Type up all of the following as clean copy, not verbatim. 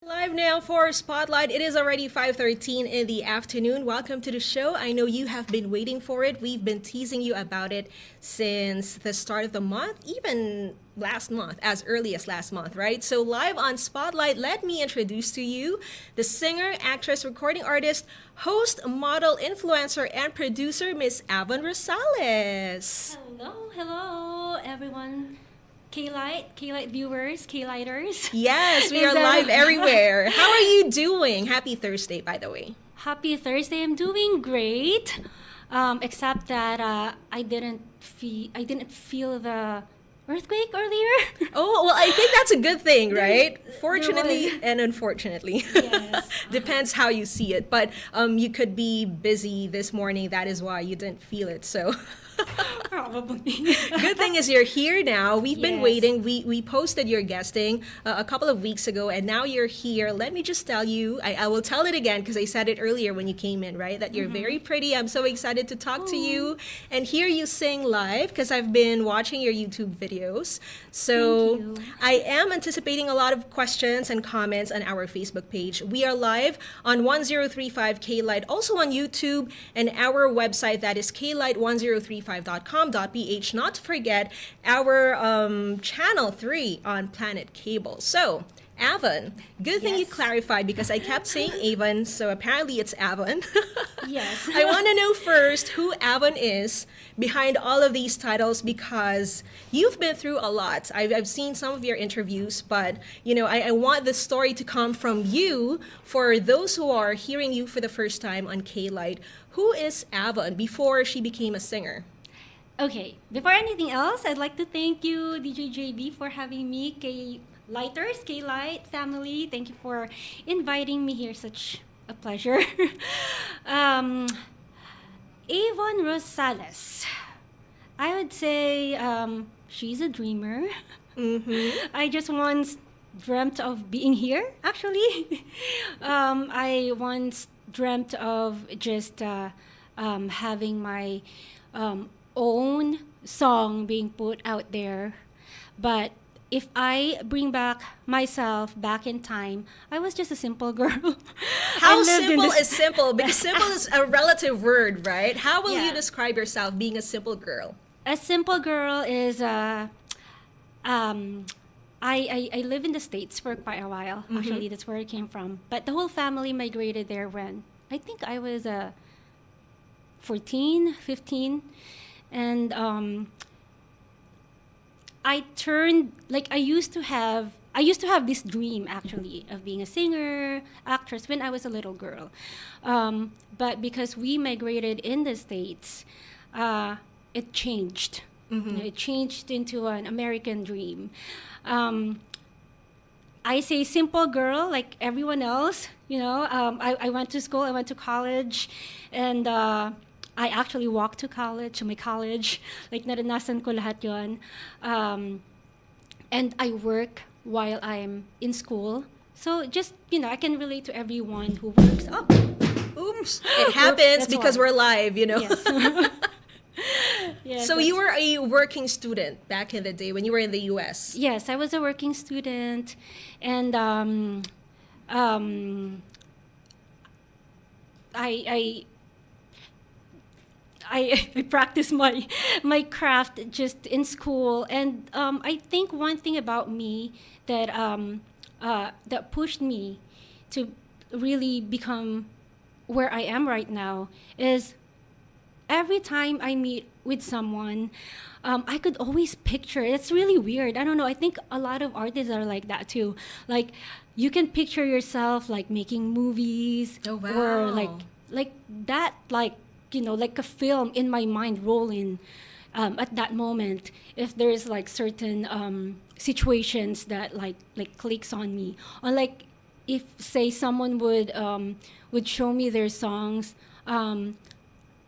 Live now for Spotlight. It is already 5:13 in the afternoon. Welcome to the show. I know you have been waiting for it. We've been teasing you about it since the start of the month, even last month, as early as last month, right? So live on Spotlight, let me introduce to you the singer, actress, recording artist, host, model, influencer, and producer, Miss Avon Rosales. Hello, everyone. K-Light viewers, K-Lighters. Yes, we are live everywhere. How are you doing? Happy Thursday, by the way. Happy Thursday. I'm doing great, except that I didn't feel the earthquake earlier. Oh, well, I think that's a good thing, right? There Fortunately was. and unfortunately. Yes. Depends how you see it. But you could be busy this morning. That is why you didn't feel it. So Probably. good thing is you're here now. We've been Yes. waiting. We posted your guesting a couple of weeks ago, and now you're here. Let me just tell you, I will tell it again because I said it earlier when you came in, right? That you're very pretty. I'm so excited to talk to you and hear you sing live because I've been watching your YouTube videos. So Thank you. I am anticipating a lot of questions and comments on our Facebook page. We are live on 1035 K-Light, also on YouTube, and our website that is klight1035.com.ph. Not to forget our channel 3 on Planet Cable. So, Avon, good thing you Yes. clarified because I kept saying Avon, so apparently it's Avon. Yes. I want to know first who Avon is behind all of these titles because you've been through a lot. I've seen some of your interviews, but I want the story to come from you for those who are hearing you for the first time on K-Light. Who is Avon before she became a singer? Okay, before anything else, I'd like to thank you, DJ JB, for having me, K-Lighters, K-Light family. Thank you for inviting me here. Such a pleasure. um, Avon Rosales. I would say she's a dreamer. Mm-hmm. I just once dreamt of being here, actually. I once dreamt of just having my own song being put out there. But if I bring back myself back in time, I was just a simple girl. How I lived in simple this- is simple? Because simple is a relative word, right? How will you Yeah. describe yourself being a simple girl? A simple girl is I live in the States for quite a while. Actually, that's where I came from. But the whole family migrated there when I think I was 14, 15. And I used to have this dream actually of being a singer, actress when I was a little girl. But because we migrated in the States, it changed. It changed into an American dream. I say simple girl like everyone else. I went to school, I went to college, and I actually walked to my college. Like, naranasan ko lahat yon. And I work while I'm in school. So just, I can relate to everyone who works. Oh, Oops. It happens that's because why. we're live, yes. Yes, So that's- you were a working student back in the day when you were in the US. Yes, I was a working student, and I I practice my craft just in school, and I think one thing about me that pushed me to really become where I am right now is every time I meet with someone, I could always picture. It's really weird. I don't know. I think a lot of artists are like that too. Like, you can picture yourself like making movies, Oh, or wow. like that, like like a film in my mind rolling at that moment. If there's like certain situations that like clicks on me, or like if say someone would show me their songs.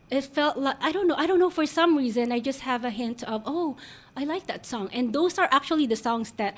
It felt like I don't know, for some reason I just have a hint of, oh, I like that song. And those are actually the songs that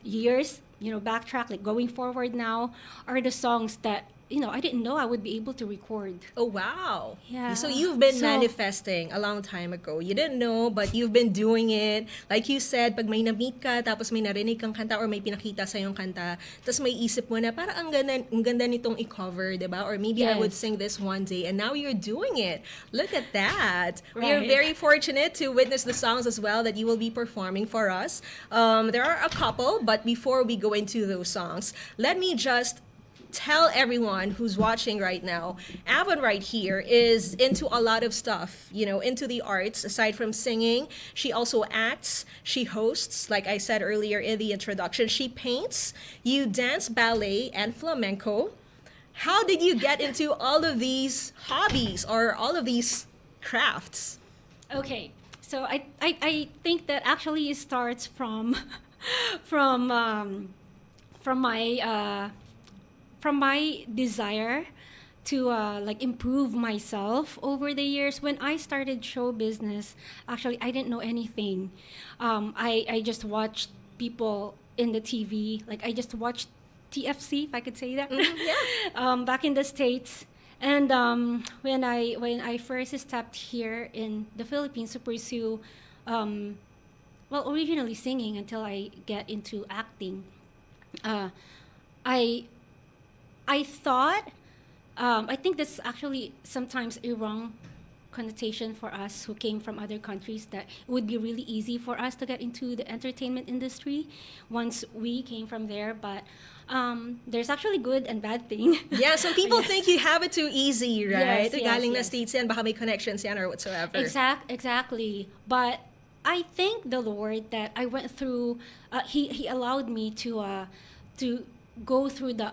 years backtrack, like going forward now, are the songs that I didn't know I would be able to record. Oh, wow. Yeah. So you've been So, manifesting a long time ago. You didn't know, but you've been doing it. Like you said, pag may na-meet ka, tapos may narinig kang kanta or may pinakita sa yung kanta, tapos may isip mo na, para ang ganda nitong i-cover, di ba? Or maybe I would Yes. sing this one day, and now you're doing it. Look at that. We are Right. very fortunate to witness the songs as well that you will be performing for us. There are a couple, but before we go into those songs, let me just tell everyone who's watching right now, Avon right here is into a lot of stuff, into the arts. Aside from singing, she also acts, she hosts, like I said earlier in the introduction, she paints, you dance ballet and flamenco. How did you get into all of these hobbies or all of these crafts? okay. So I think that actually it starts from from from my from my desire to like improve myself over the years. When I started show business, actually I didn't know anything. I just watched people in the TV. Like I just watched TFC, if I could say that, back in the States. And when I first stepped here in the Philippines to pursue, well, originally singing until I get into acting, uh, I I thought, I think that's actually sometimes a wrong connotation for us who came from other countries, that it would be really easy for us to get into the entertainment industry once we came from there. But there's actually good and bad thing. Yeah, some people Yes. think you have it too easy, right? Yes, yes, Galing na yes. States yan, baka may connections yan or whatsoever. Exactly. But I thank the Lord that I went through. He allowed me to go through the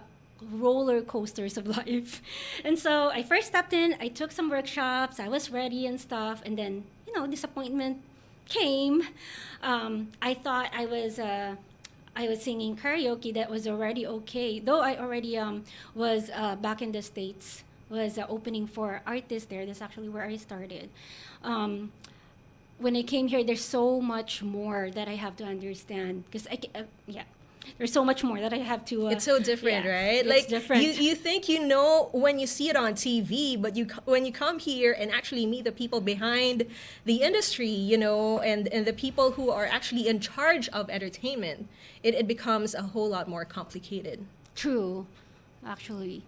roller coasters of life, and so I first stepped in. I took some workshops. I was ready and stuff, and then disappointment came. I thought I was singing karaoke that was already okay, though I already was back in the States, was opening for artists there. That's actually where I started. When I came here, there's so much more that I have to understand, because there's so much more that I have to. It's so different, right? It's Like different. you think when you see it on TV, but when you come here and actually meet the people behind the industry, and the people who are actually in charge of entertainment, it becomes a whole lot more complicated. True, actually.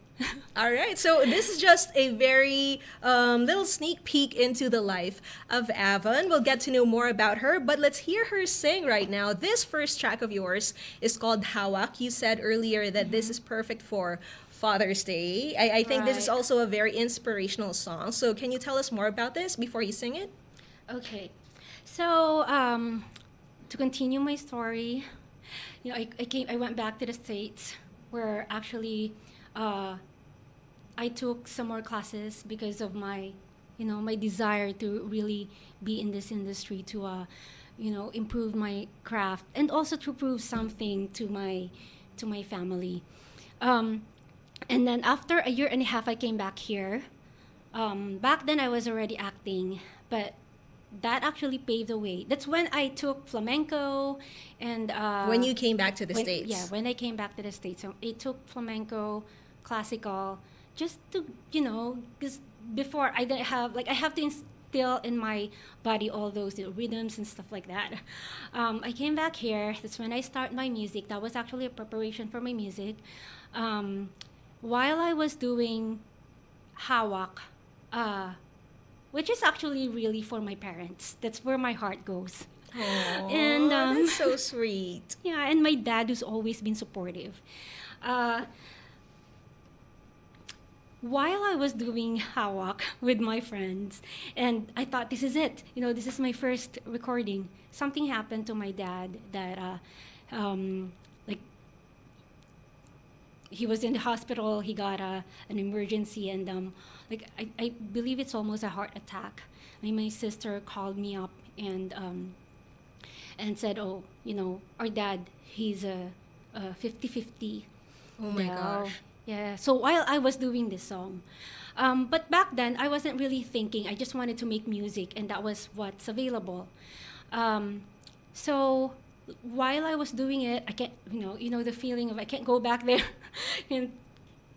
All right, so this is just a very little sneak peek into the life of Avon. We'll get to know more about her, but let's hear her sing right now. This first track of yours is called Hawak. You said earlier that this is perfect for Father's Day. I think this is Right. also a very inspirational song. So can you tell us more about this before you sing it? Okay, so to continue my story, I went back to the States, where actually I took some more classes because of my desire to really be in this industry, to improve my craft, and also to prove something to my family. And then after a year and a half, I came back here. Back then, I was already acting, but that actually paved the way. That's when I took flamenco, and When you came back to the States. yeah, when I came back to the States, so I took flamenco, classical, just to because before I didn't have, like, I have to instill in my body all those rhythms and stuff like that. I came back here. That's when I start my music. That was actually a preparation for my music. While I was doing hawak, which is actually really for my parents. That's where my heart goes. Aw, And, that's so sweet. Yeah, and my dad, who's always been supportive. While I was doing hawak with my friends, and I thought, this is it. This is my first recording. Something happened to my dad that, like, he was in the hospital. He got an emergency, and like, I believe it's almost a heart attack. And my sister called me up and said, "Oh, our dad, he's a 50-50." Oh my now." gosh. Yeah. So while I was doing this song, but back then I wasn't really thinking. I just wanted to make music, and that was what's available. So while I was doing it, I can't, the feeling of I can't go back there and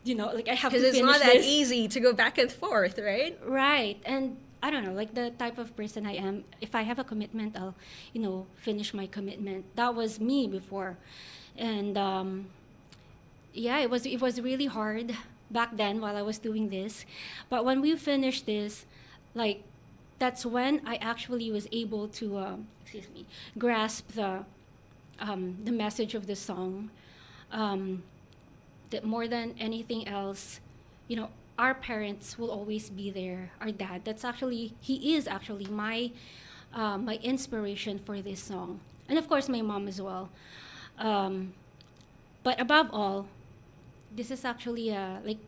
like I have to Because it's finish not that this. easy to go back and forth, right? Right. And I don't know, like the type of person I am, if I have a commitment, I'll, finish my commitment. That was me before. And yeah, it was really hard back then while I was doing this. But when we finished this, like that's when I actually was able to grasp the message of the song. That more than anything else, our parents will always be there. Our dad, he is actually my inspiration for this song, and of course my mom as well. Um, but above all, this is actually like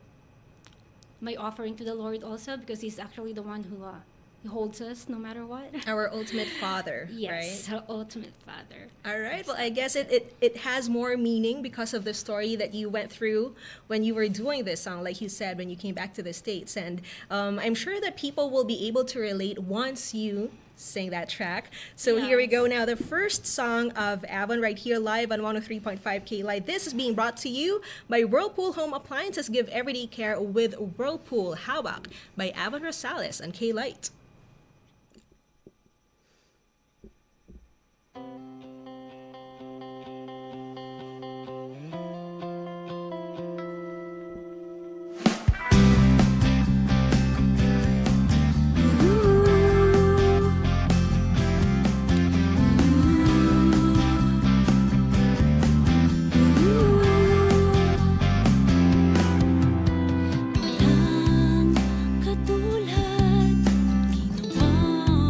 my offering to the Lord also, because He's actually the one who He holds us no matter what. Our ultimate father, Yes, right? our ultimate father. All right. Well, I guess it has more meaning because of the story that you went through when you were doing this song, like you said, when you came back to the States. And I'm sure that people will be able to relate once you sing that track. So here we Yes. go now. The first song of Avon right here live on 103.5 K Live. This is being brought to you by Whirlpool Home Appliances. Give everyday care with Whirlpool. How about by Avon Rosales on K Light. Walang katulad, ginawa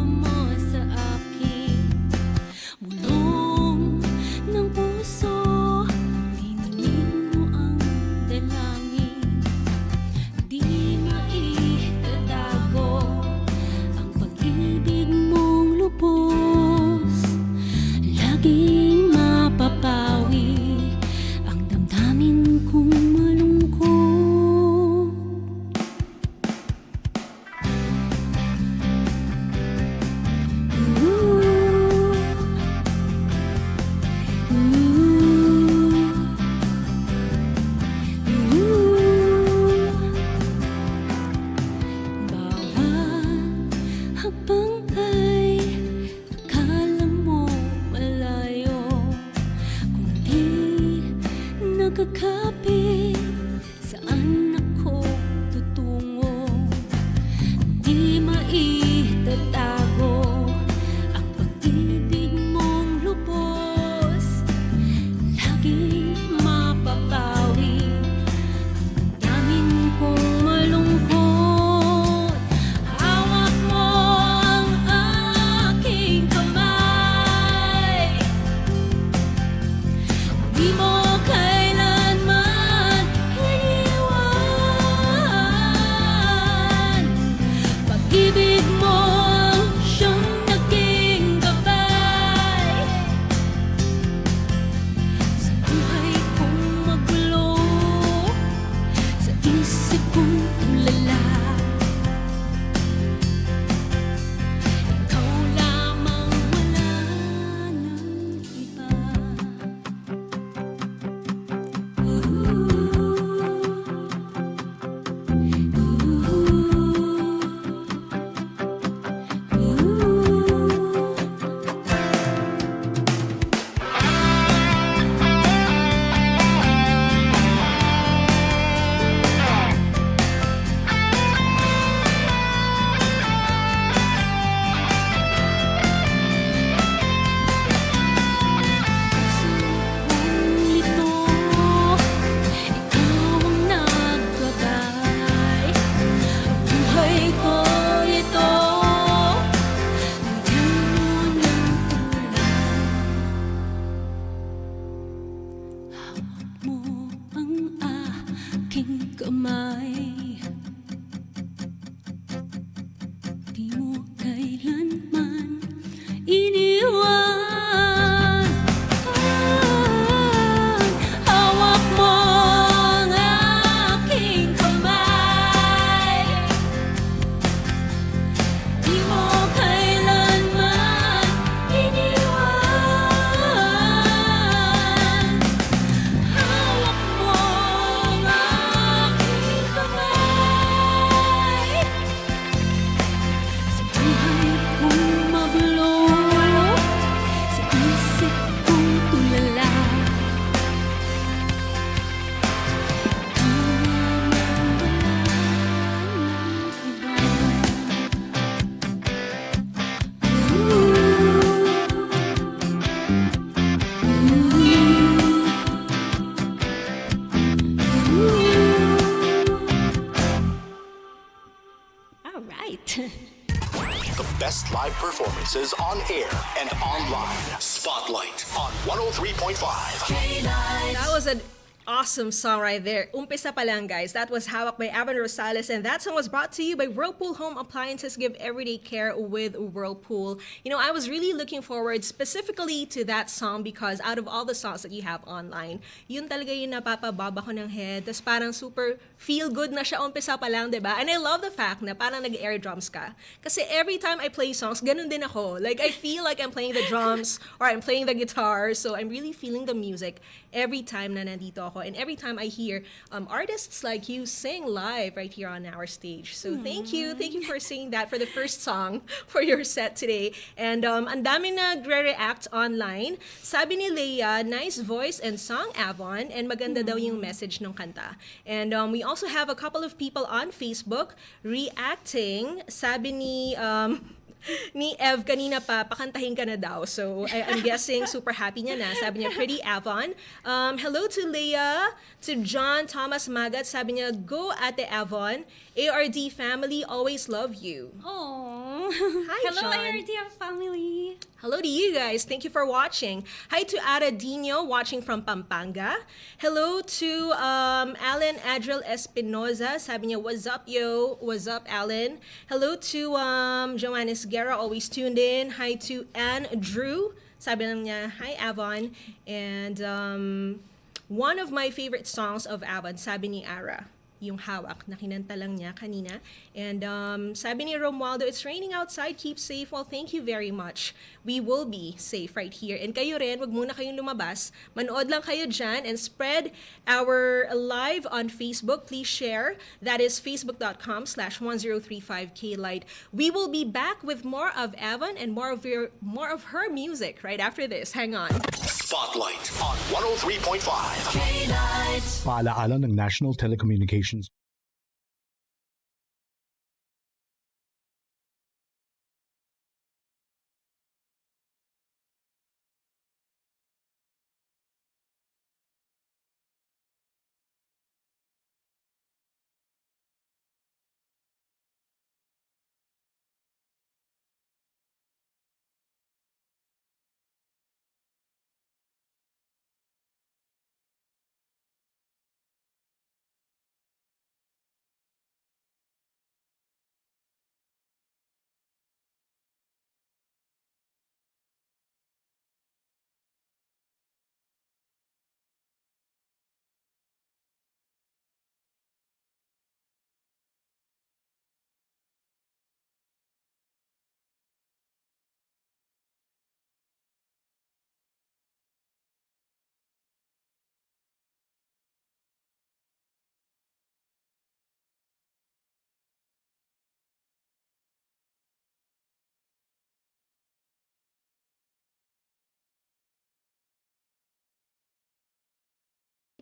mo sa akin. Bulong ng puso, dininig mo ang dalangin. Di maitatago ang pag-ibig mong lubos. Laging mapapawi ang damdamin kong malungkot. Bawat hakbang ay akala mo malayo, kung di nakakapit saan ako tutungo. Di maitatago ang pag-ibig mong lubos. Laging mapapawi ang damdamin kong malungkot. Hawak mo ang aking kamay, di mo kailanman iniwan. Pag-ibig mo siyang naging gabay sa buhay kong magulo, sa isip kong tulala. Ikaw lamang, wala nang iba. Lito, ikaw ang nagbabay. Buhay ko ito, bigyan mo ng tulad. Hawak mo ang aking kamay, di mo kailanman iniwan. Hawak mo ang aking kamay, di mo kailanman iniwan. Hawak mo ang best live performances on air and online. Spotlight on 103.5. That was an awesome song right there. Umpisa pa lang, guys. That was Hawak by AVON Rosales, and that song was brought to you by Whirlpool Home Appliances. Give everyday care with Whirlpool. You know, I was really looking forward specifically to that song because out of all the songs that you have online, yun talaga yung napapababa ko ng head. Tapos parang super feel good na siya umpisa pa lang, diba? And I love the fact na parang nag-air drums ka. Kasi every time I play songs, ganun din ako. Like, I feel like I'm playing the drums or I'm playing the guitar. So I'm really feeling the music every time na nandito ako. And every time I hear artists like you sing live right here on our stage. So thank you for singing that for the first song for your set today. And ang dami nagre-react online. Sabi ni Leia, nice voice and song, Avon, and maganda daw yung message ng kanta. And we also have a couple of people on Facebook reacting. Sabi ni Ev kanina pa, pakantahin ka na daw. So, I'm guessing super happy niya na. Sabi niya, pretty Avon. Hello to Leia, to John Thomas Magat. Sabi niya, go Ate Avon. ARD family, always love you. Oh, Hi, hello, John. ARTF family. Hello to you guys. Thank you for watching. Hi to Ada Dino watching from Pampanga. Hello to Alan Adriel Espinoza. Sabi niya, what's up, yo? What's up, Alan? Hello to Joannis Guerra, always tuned in. Hi to Anne Drew. Sabi lang niya, hi, Avon. And one of my favorite songs of Avon, sabi ni Ara, yung Hawak na kinanta lang niya kanina. And sabi ni Romualdo, it's raining outside, keep safe. Well, thank you very much. We will be safe right here. And kayo rin, wag muna kayong lumabas. Manood lang kayo dyan and spread our live on Facebook. Please share. That is facebook.com/1035klite. We will be back with more of Avon and more of her music right after this. Hang on. Spotlight on 103.5. Paalaala ng National Telecommunications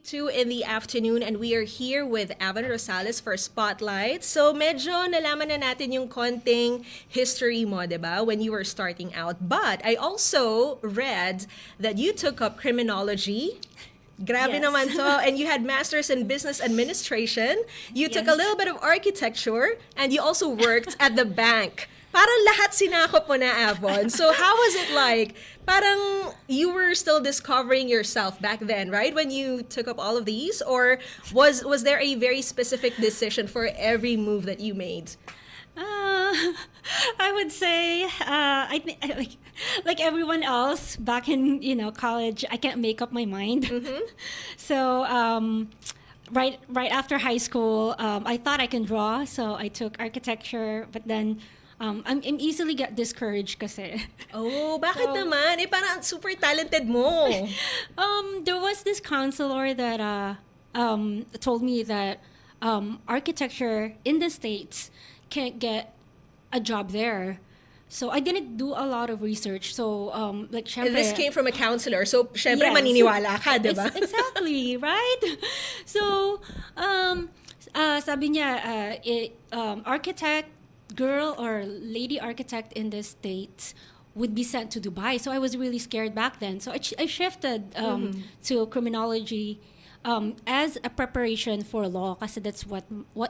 Two in the afternoon, and we are here with Avon Rosales for Spotlight. So medyo nalaman na natin yung konting history mo, diba, when you were starting out. But I also read that you took up criminology. Grabe Yes. naman to. And you had masters in business administration. You took a Yes. little bit of architecture, and you also worked at the bank. Parang lahat sinakop mo na, Avon. So how was it like? Parang you were still discovering yourself back then, right? When you took up all of these? Or was there a very specific decision for every move that you made? I would say I think like everyone else back in college, I can't make up my mind. So right after high school, I thought I can draw, so I took architecture, but then I'm easily get discouraged kasi. Oh, bakit naman? Parang super talented mo. There was this counselor that told me that architecture in the States can't get a job there. So I didn't do a lot of research. So like syempre, This came from a counselor. So, syempre, Yes. maniniwala ka, di ba? Exactly, right? So sabi niya, architect, girl or lady architect in the States would be sent to Dubai. So I was really scared back then. So I shifted to criminology as a preparation for law, kasi that's what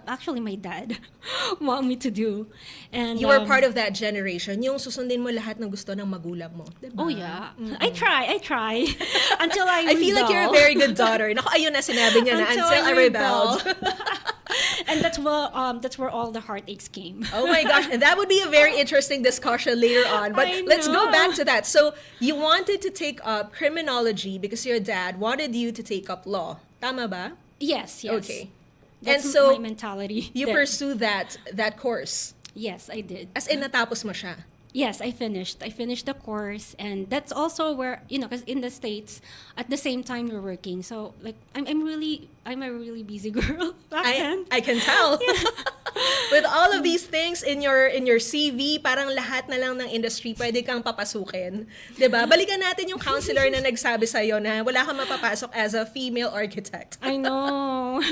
actually my dad want me to do. And You were part of that generation, yung susundin mo lahat ng gusto ng magulang mo, diba? oh yeah, I try until I I feel like you're a rebel. very good daughter. Naku, ayun na sinabi niya na, until I rebelled. And that's where all the heartaches came. Oh my gosh, and that would be a very interesting discussion later on. But I let's go know. back to that. So you wanted to take up criminology because your dad wanted you to take up law. Tama ba? Yes. Okay. That's And so my mentality. You pursue that course. Yes, I did. As in, natapos mo siya. Yes, I finished the course, and that's also where, because in the States, at the same time you're working. So like I'm a really busy girl back then. I can tell. With all of these things in your CV, parang lahat na lang ng industry pwede kang papasukin. 'Di ba? Balikan natin yung counselor na nagsabi sa na wala kang mapapasok as a female architect. I know.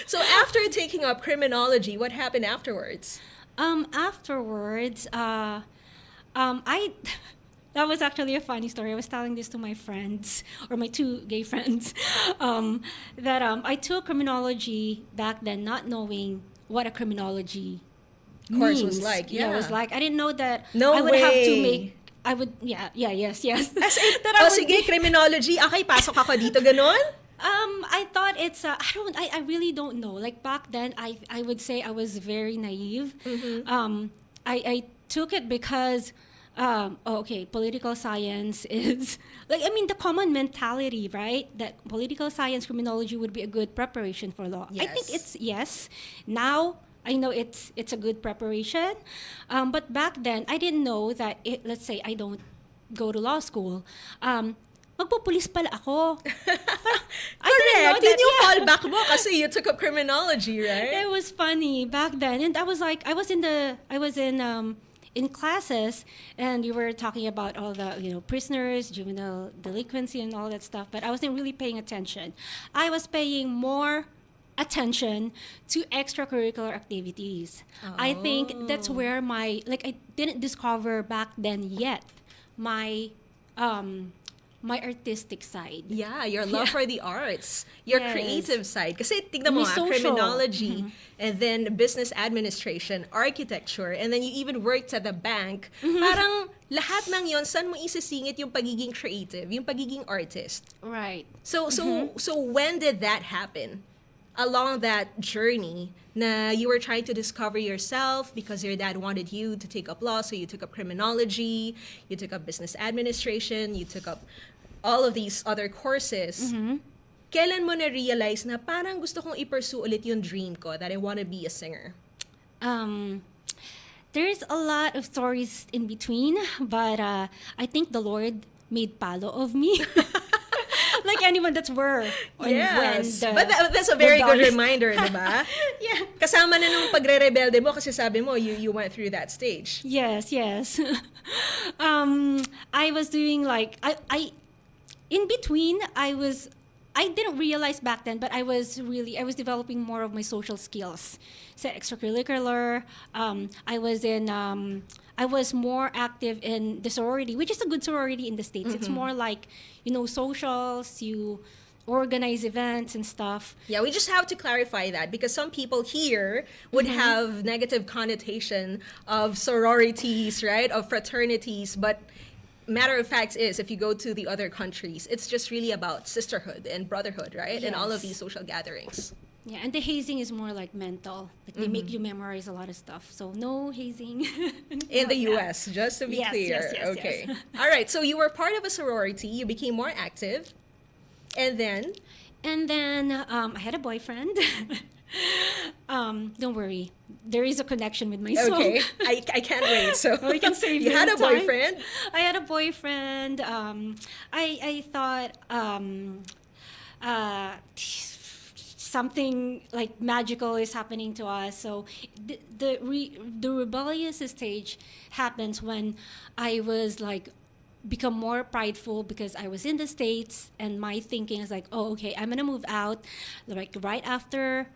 So after taking up criminology, what happened afterwards? Afterwards, I that was actually a funny story. I was telling this to my friends, or my two gay friends, that I took criminology back then, not knowing what a criminology Course means. was like. Yeah, it was like I didn't know that No I would have to way. make. I would, yes. As in, That I would sige, criminology, okay, pasok ako dito, ganon? I thought it's I really don't know. Like back then, I would say I was very naive. I took it because political science is like, I mean, the common mentality, right? That political science criminology would be a good preparation for law. I think Yes. it's yes. Now I know it's a good preparation, but back then I didn't know that. Let's say I don't go to law school. Magpupulis pala ako. I didn't know Correct. Yun that. yung Yeah. fallback mo kasi you took up criminology, right? It was funny back then, and I was like, I was in classes, and you were talking about all the prisoners, juvenile delinquency, and all that stuff. But I wasn't really paying attention. I was paying more attention to extracurricular activities. I think that's where I didn't discover back then yet my artistic side. Yeah, your love for the arts, your Yes. creative side. Kasi tignan mo, May social. criminology, and then business administration, architecture, and then you even worked at the bank. Parang lahat ng yon, saan mo isisingit yung pagiging creative, yung pagiging artist? Right. So when did that happen? Along that journey na you were trying to discover yourself because your dad wanted you to take up law, so you took up criminology, you took up business administration, you took up all of these other courses. Kailan mo na-realize na parang gusto kong i-pursue ulit yung dream ko, that I want to be a singer? There's a lot of stories in between, but I think the Lord made palo of me. Like anyone that's where Yes. But that's a very good reminder, di ba? Yeah. Kasama na nung pagre-rebelde mo kasi sabi mo, you went through that stage. Yes. I was doing like I in between. I didn't realize back then, but I was developing more of my social skills. So extracurricular. I was more active in the sorority, which is a good sorority in the States. It's more like, socials, you organize events and stuff. Yeah, we just have to clarify that because some people here would have negative connotation of sororities, right? Of fraternities, but matter of fact is, if you go to the other countries, it's just really about sisterhood and brotherhood, right? And all of Yes. these social gatherings. Yeah, and the hazing is more like mental. Like they make you memorize a lot of stuff. So no hazing. In the Like that. US, just to be Yes, clear. yes, Okay. yes. All right, so you were part of a sorority, you became more active, and then And then I had a boyfriend. Don't worry, there is a connection with my song. okay, I can't wait. So We can save you it had a time. boyfriend. I had a boyfriend. I thought something like magical is happening to us. So the rebellious stage happens when I was like become more prideful because I was in the States and my thinking is like, oh, okay, I'm gonna move out like right after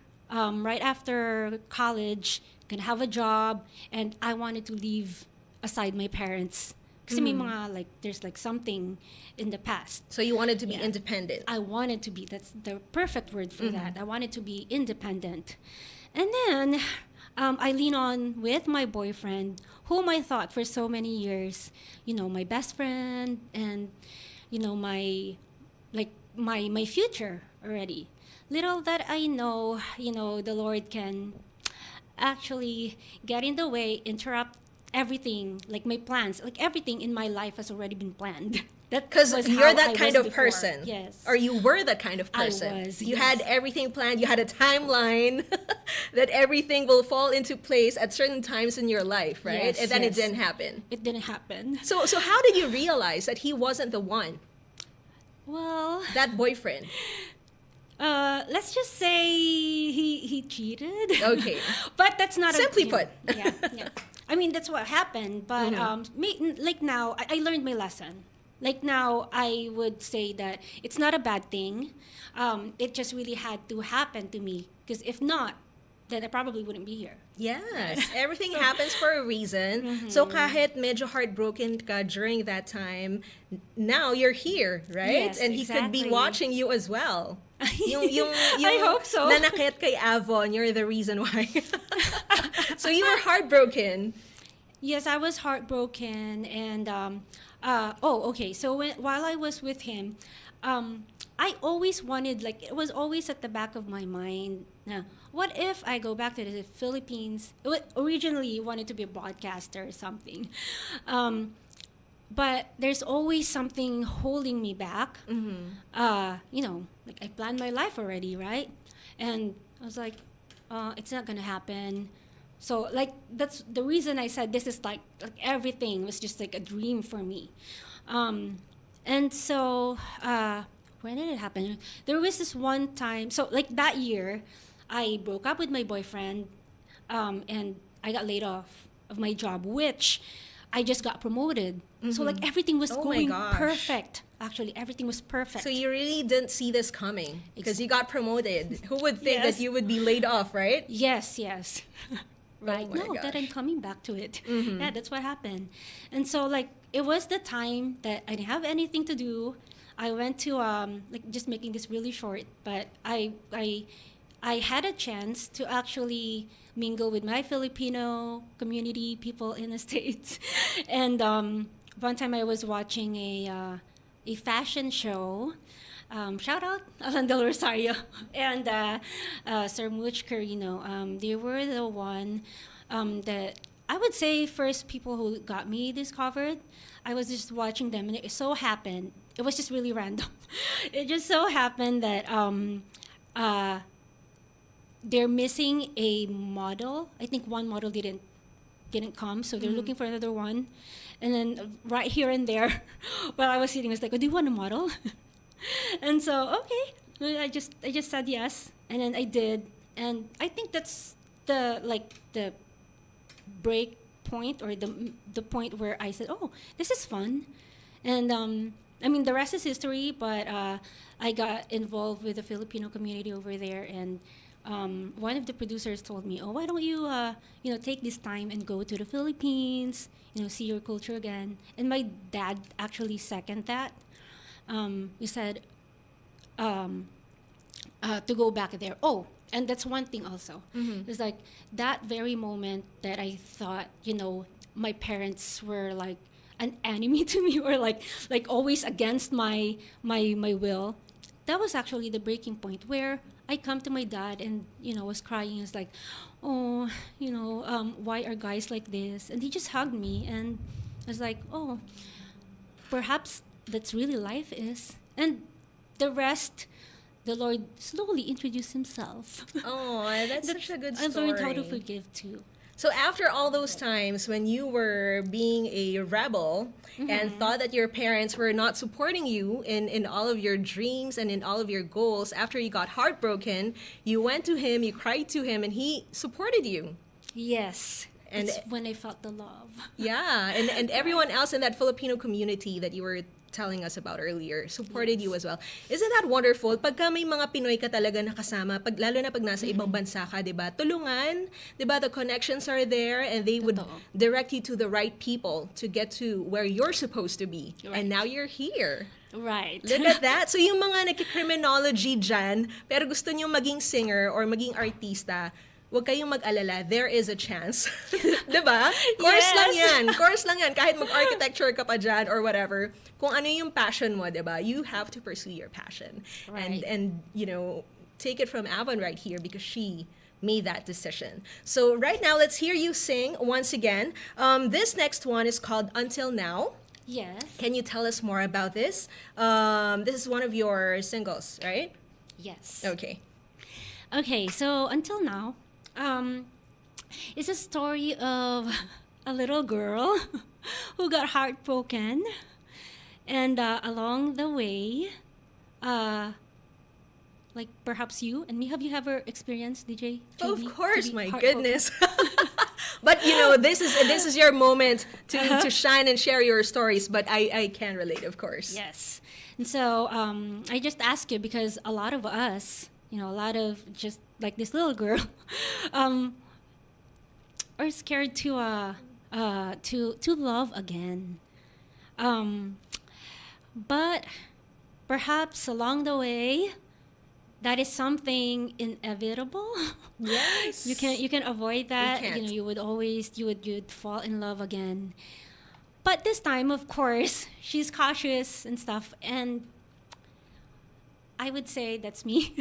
college, gonna have a job, and I wanted to leave aside my parents' Kasi may mga like, there's like something in the past. So you wanted to be Yeah. independent. I wanted to be, that's the perfect word for that. I wanted to be independent. And then I lean on with my boyfriend, whom I thought for so many years, my best friend and, my future already. Little that I know, the Lord can actually get in the way, interrupt everything, like my plans, like everything in my life has already been planned. That Because was you're how that I kind was of before. person. Yes. Or you were that kind of I person. was, You yes. had everything planned. You had a timeline that everything will fall into place at certain times in your life, right? Yes, And then it yes. didn't happen. It didn't happen. So how did you realize that he wasn't the one, Well, that boyfriend? let's just say he cheated. Okay. But that's not Simply a, put. Yeah, yeah. I mean, that's what happened. But like now, I learned my lesson. Like now, I would say that it's not a bad thing. It just really had to happen to me. Because if not, then I probably wouldn't be here. Yes, everything happens for a reason. So kahit medyo heartbroken ka during that time, now you're here, right? Yes, and he could be exactly. watching you as well. I hope so. Nanakit kay Avon, you're the reason why. So you were heartbroken. Yes, I was heartbroken, and okay. So while I was with him, I always wanted, like, it was always at the back of my mind. Now, what if I go back to the Philippines? Originally wanted to be a broadcaster or something, but there's always something holding me back. Like I planned my life already, right? And I was like, it's not gonna happen. So like that's the reason I said this is like everything was just like a dream for me. And so when did it happen? There was this one time. So like that year, I broke up with my boyfriend, and I got laid off of my job, which I just got promoted. So like everything was Oh my going gosh. perfect. Actually, everything was perfect. So you really didn't see this coming because you got promoted. Who would think Yes. that you would be laid off, right? Yes. Right my now that I'm gosh. coming back to it. Yeah, that's what happened. And so like it was the time that I didn't have anything to do. I went to like just making this really short, but I had a chance to actually mingle with my Filipino community people in the States. And one time I was watching a fashion show. Shout out Alan Del Rosario and Sir Much Carino. They were the one that I would say first people who got me discovered. I was just watching them, and it so happened. It was just really random. It just so happened that they're missing a model. I think one model didn't come, so they're looking for another one. And then right here and there, while I was sitting, I was like, "Oh, do you want a model?" And so, okay, I just said yes, and then I did, and I think that's the break point or the point where I said, "Oh, this is fun," and I mean the rest is history. But I got involved with the Filipino community over there, and one of the producers told me, "Oh, why don't you take this time and go to the Philippines, see your culture again?" And my dad actually seconded that. We said to go back there. Oh, and that's one thing also. It's like that very moment that I thought, my parents were like an enemy to me, or like always against my will. That was actually the breaking point where I come to my dad and was crying. It's like, oh, why are guys like this? And he just hugged me, and I was like, oh, perhaps that's really life is. And the rest, the Lord slowly introduced himself. Oh, that's such a good I story. learned how to forgive too. So after all those times when you were being a rebel and thought that your parents were not supporting you in all of your dreams and in all of your goals, after you got heartbroken, you went to him, you cried to him, and he supported you. Yes. And- It's when I felt the love. Yeah, and everyone else in that Filipino community that you were telling us about earlier, supported you as well. Isn't that wonderful? Pagka may mga Pinoy ka talaga nakasama, lalo na pag nasa ibang bansa ka, di ba? Tulungan, di ba? The connections are there and they would Totoo. direct you to the right people to get to where you're supposed to be. Right. And now you're here. Right. Look at that. So yung mga nagki-criminology dyan, pero gusto nyo maging singer or maging artista, huwag kayong mag-alala. There is a chance. Diba? Course lang yan. Course lang yan. Kahit mag-architecture ka pa dyan or whatever. Kung ano yung passion mo, diba? You have to pursue your passion. Right. And you know, take it from Avon right here because she made that decision. So right now, let's hear you sing once again. This next one is called Until Now. Yes. Can you tell us more about this? This is one of your singles, right? Yes. Okay. Okay, so until now, it's a story of a little girl who got heartbroken, and along the way, like perhaps you and me, have you ever experienced DJ? Of JB, course, to be my heartbroken? goodness. But you know, this is your moment to shine and share your stories. But I can relate, of course. Yes. And so I just ask you because a lot of us, you know, a lot of just like this little girl, are scared to love again. But perhaps along the way, that is something inevitable. Yes. You can avoid that. can't. You know, you'd fall in love again. But this time, of course, she's cautious and stuff, and I would say that's me.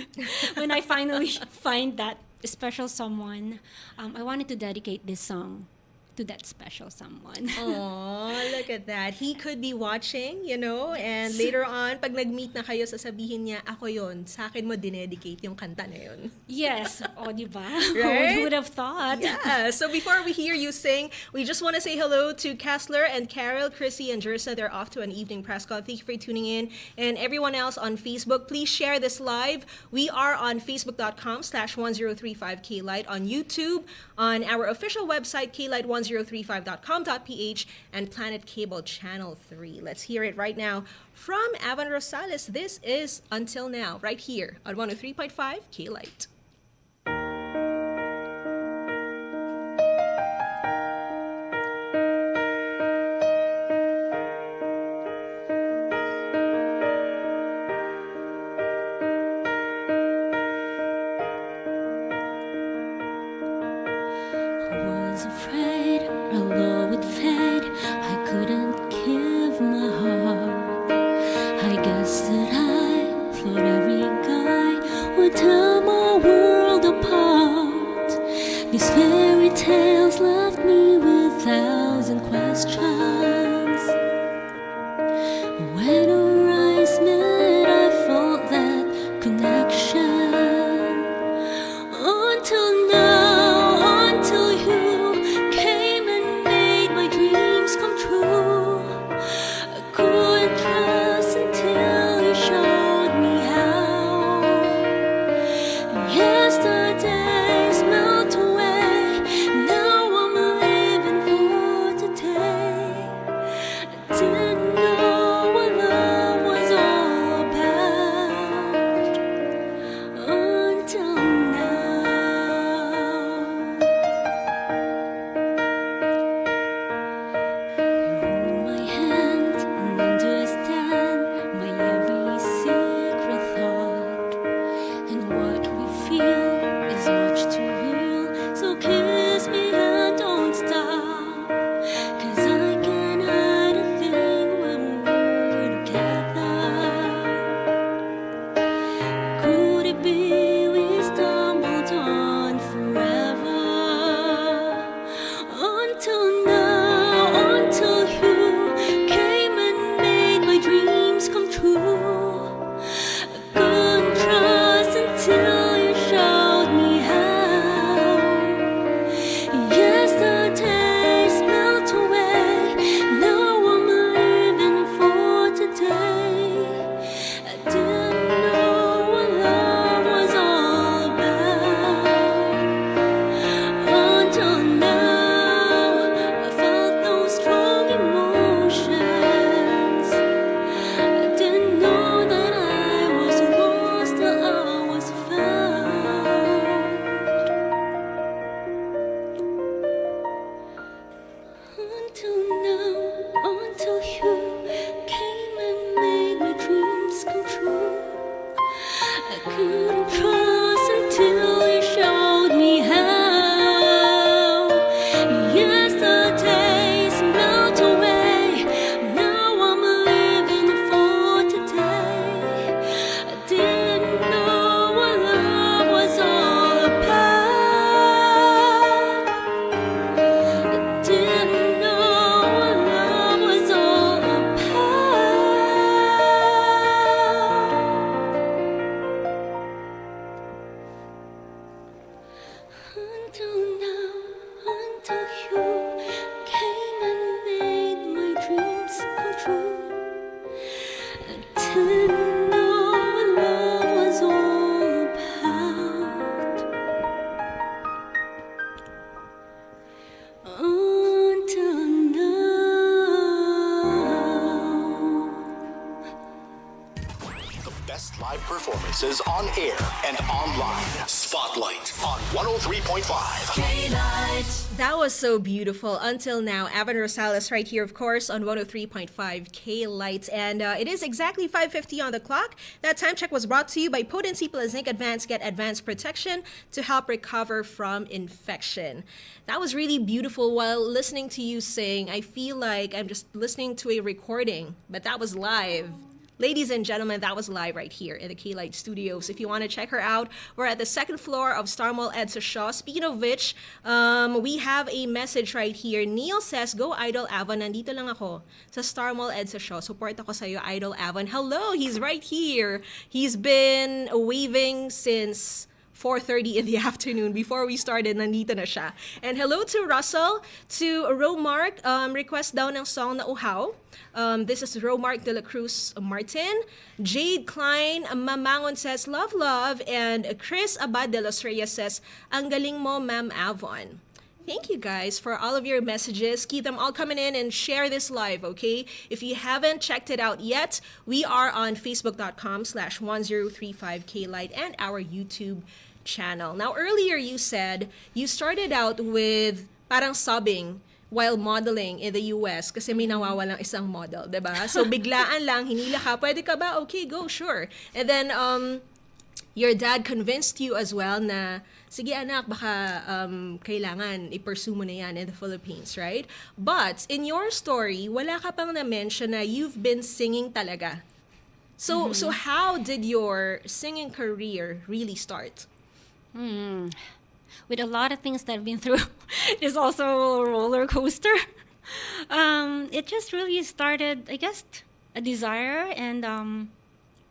When I finally find that special someone, I wanted to dedicate this song to that special someone. Oh, look at that. He could be watching, you know, and later on, pag nag-meet na kayo, sasabihin niya, ako yon, sa akin mo dinedicate yung kanta na yun. Yes. Oh, di ba? Right? Who would have thought? Yeah. So before we hear you sing, we just want to say hello to Kessler and Carol, Chrissy, and Jersa. They're off to an evening press call. Thank you for tuning in. And everyone else on Facebook, please share this live. We are on facebook.com/1035KLight, on YouTube, on our official website, klight1035.com.ph, and Planet Cable Channel 3. Let's hear it right now from Avon Rosales. This is Until Now, right here on 103.5 Klight. Was afraid our love would fade. I couldn't give my heart. I guess that I thought every guy would tear my world apart. These fairy tales left me with 1,000 questions. When our eyes met, I felt that connection. Until now, until you came and made my dreams come true. I couldn't trust until you showed me how. Yesterday's melt away. Now I'm living for today. performances on air and online. Spotlight on 103.5. That was so beautiful. Until now, AVON Rosales right here, of course, on 103.5 K-Lights. And it is exactly 5:50 on the clock. That time check was brought to you by Potency Plus Zinc Advanced. Get advanced protection to help recover from infection. That was really beautiful. While listening to you sing, I feel like I'm just listening to a recording, but that was live. Ladies and gentlemen, that was live right here in the K-Light Studios. If you want to check her out, we're at the second floor of Star Mall Edsa Shaw. Speaking of which, we have a message right here. Neil says, "Go Idol Avon, nandito lang ako sa Star Mall Edsa Shaw. Support ako sa'yo, Idol Avon." Hello, he's right here. He's been waving since 4:30 in the afternoon. Before we started, nandito na siya. And hello to Russell, to Romark, request daw ng song na Uhaw. This is Romark de la Cruz Martin. Jade Klein, Mamangon says, "Love, love." And Chris Abad de los Reyes says, "Ang galing mo, Ma'am Avon." Thank you guys for all of your messages. Keep them all coming in and share this live, okay? If you haven't checked it out yet, we are on facebook.com/1035KLight and our YouTube channel. Now, earlier you said you started out with parang subbing while modeling in the US kasi may nawawalang isang model, diba? So, biglaan lang, hinila ka, pwede ka ba? Okay, go, sure. And then, your dad convinced you as well na, sige anak, baka kailangan i-pursue mo na yan in the Philippines, right? But, in your story, wala ka pang na-mention na you've been singing talaga. So, so how did your singing career really start? With a lot of things that I've been through, it's also a roller coaster. It just really started, I guess, a desire and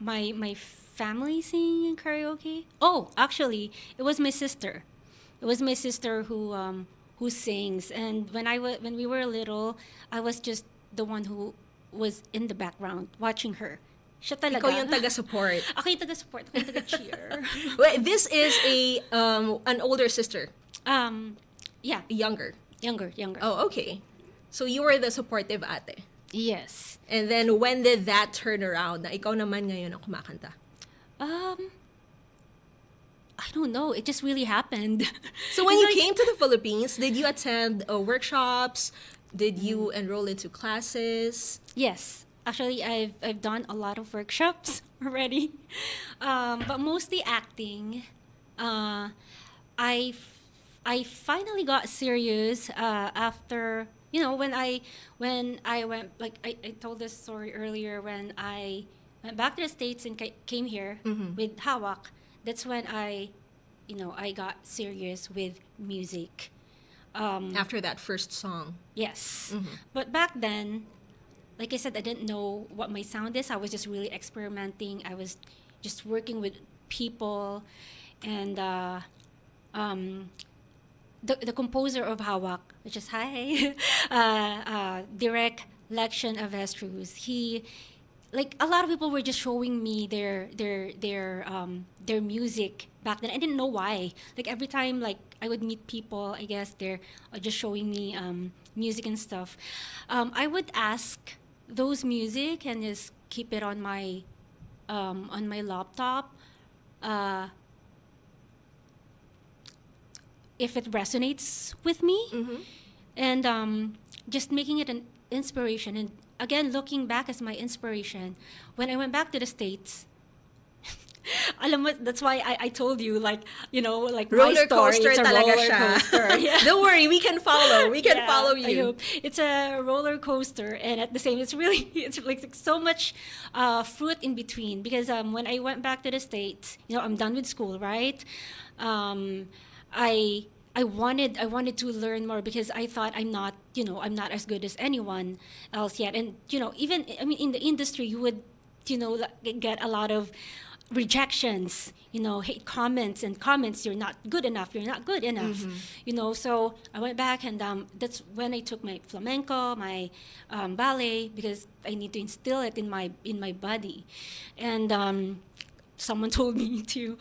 my family singing in karaoke. Oh, actually, it was my sister. It was my sister who sings. And when we were little, I was just the one who was in the background watching her. Siya talaga. Ikaw yung taga-support. Ako yung taga-support. Ako yung taga-cheer. Wait, this is an older sister. Yeah. Younger. Younger. Oh, okay. So you were the supportive ate. Yes. And then when did that turn around na ikaw naman ngayon ang kumakanta? I don't know. It just really happened. So when It's you like- came to the Philippines, did you attend workshops? Did you enroll into classes? Yes. Actually, I've done a lot of workshops already, but mostly acting. I finally got serious after, you know, when I went, like I told this story earlier, when I went back to the States and came here with Hawak. That's when I got serious with music. After that first song. Yes. But back then, like I said, I didn't know what my sound is. I was just really experimenting. I was just working with people. And the composer of Hawak, which is Direct Lection of Estrus, he, like, a lot of people were just showing me their music back then. I didn't know why. Like, every time, like, I would meet people, I guess they're just showing me music and stuff. I would ask those music and just keep it on my laptop. If it resonates with me, and just making it an inspiration. And again, looking back as my inspiration, when I went back to the States, alam mo, that's why I told you, like, you know, like my Roller story, coaster it's a talaga roller siya. coaster. Yeah. Don't worry, we can follow. We can Yeah, follow I you. hope. It's a roller coaster, and at the same, it's like so much fruit in between. Because when I went back to the States, you know, I'm done with school, right? I wanted to learn more because I thought I'm not as good as anyone else yet. And you know, even I mean, in the industry, you would, you know, get a lot of rejections, you know, hate comments, you're not good enough, you know. So I went back, and that's when I took my flamenco, my ballet, because I need to instill it in my body. And someone told me to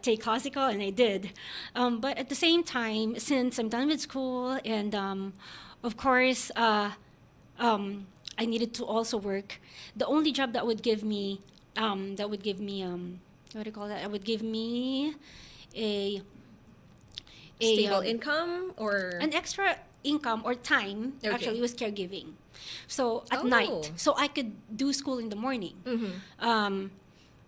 take classical, and I did. But at the same time, since I'm done with school, and of course I needed to also work, the only job that would give me what do you call that? It would give me a Stable income or an extra income or time. Okay. Actually, it was caregiving. So at Oh. night, so I could do school in the morning.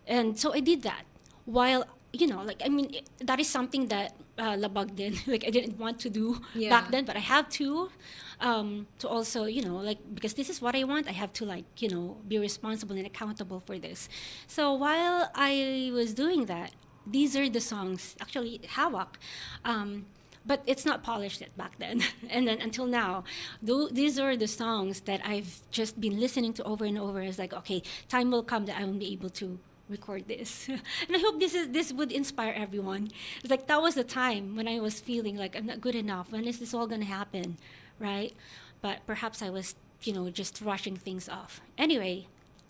And so I did that while, like, I mean, that is something that labag din. Like, I didn't want to do Yeah. back then, but I have to also, like, because this is what I want, I have to, like, be responsible and accountable for this. So while I was doing that, these are the songs, actually, Hawak. But it's not polished yet back then. And then until now, these are the songs that I've just been listening to over and over. It's like, okay, time will come that I will be able to record this. And I hope this would inspire everyone. It's like, that was the time when I was feeling like I'm not good enough. When is this all going to happen, right? But perhaps I was, just rushing things off. Anyway,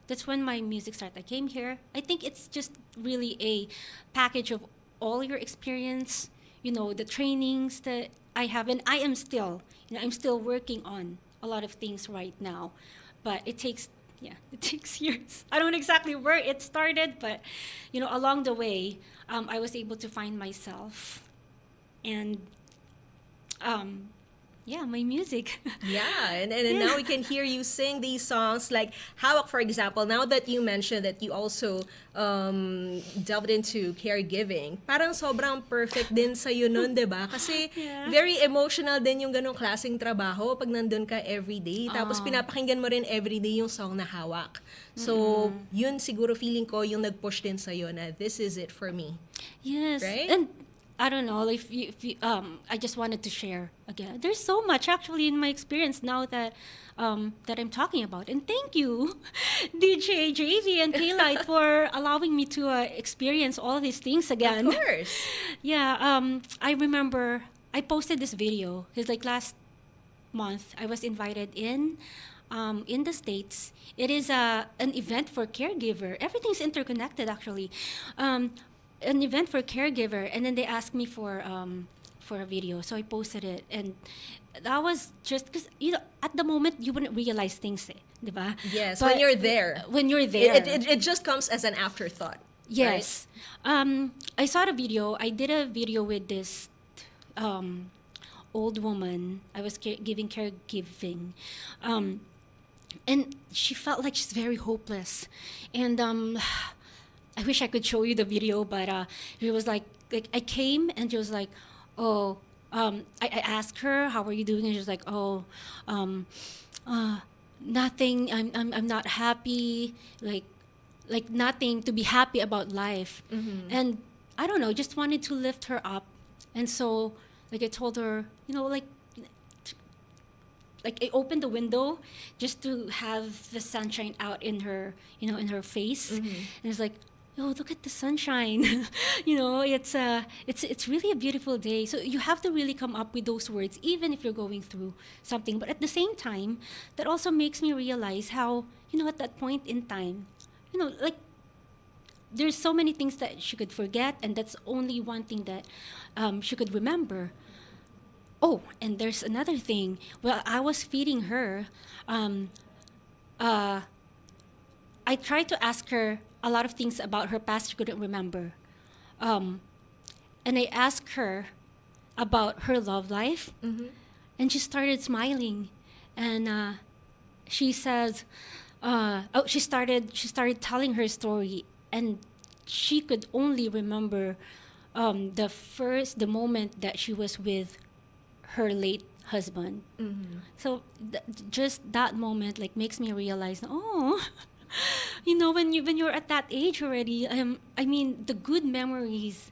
that's when my music started. I came here. I think it's just really a package of all your experience, the trainings that I have. And I am still, I'm still working on a lot of things right now. But it takes years. I don't know exactly where it started, but, along the way, I was able to find myself. And, my music. Yeah, and now we can hear you sing these songs like Hawak, for example. Now that you mentioned that you also delved into caregiving, parang sobrang perfect din sa'yo nun, di ba? Kasi very emotional din yung ganong klaseng trabaho pag nandun ka everyday. Tapos pinapakinggan mo rin everyday yung song na Hawak. So, yun siguro feeling ko yung nag-push din sa'yo na this is it for me. Yes. Right? And I don't know if you I just wanted to share again. There's so much actually in my experience now that that I'm talking about. And thank you, DJ JV and K-Light, for allowing me to experience all these things again. Of course. Yeah. I remember I posted this video because like last month I was invited in the States. It is an event for caregiver. Everything's interconnected actually. An event for caregiver, and then they asked me for a video, so I posted it, and that was just because at the moment you wouldn't realize things, diba? Yes, But when you're there. When you're there, It just comes as an afterthought. yes. I saw the video. I did a video with this old woman. I was giving caregiving, and she felt like she's very hopeless, and I wish I could show you the video, but it was like I came and she was like, oh, I asked her, how are you doing? And she was like, oh, nothing. I'm not happy. Like nothing to be happy about life. And I don't know, just wanted to lift her up. And so like I told her, like I opened the window just to have the sunshine out in her, in her face. And it's like, oh, look at the sunshine. It's really a beautiful day. So you have to really come up with those words, even if you're going through something. But at the same time, that also makes me realize how, at that point in time, like there's so many things that she could forget, and that's only one thing that she could remember. Oh, and there's another thing. Well, I was feeding her. I tried to ask her a lot of things about her past she couldn't remember. And I asked her about her love life, and she started smiling. And she says, she started telling her story, and she could only remember the moment that she was with her late husband. So just that moment like makes me realize, oh, when you're at that age already, I mean the good memories,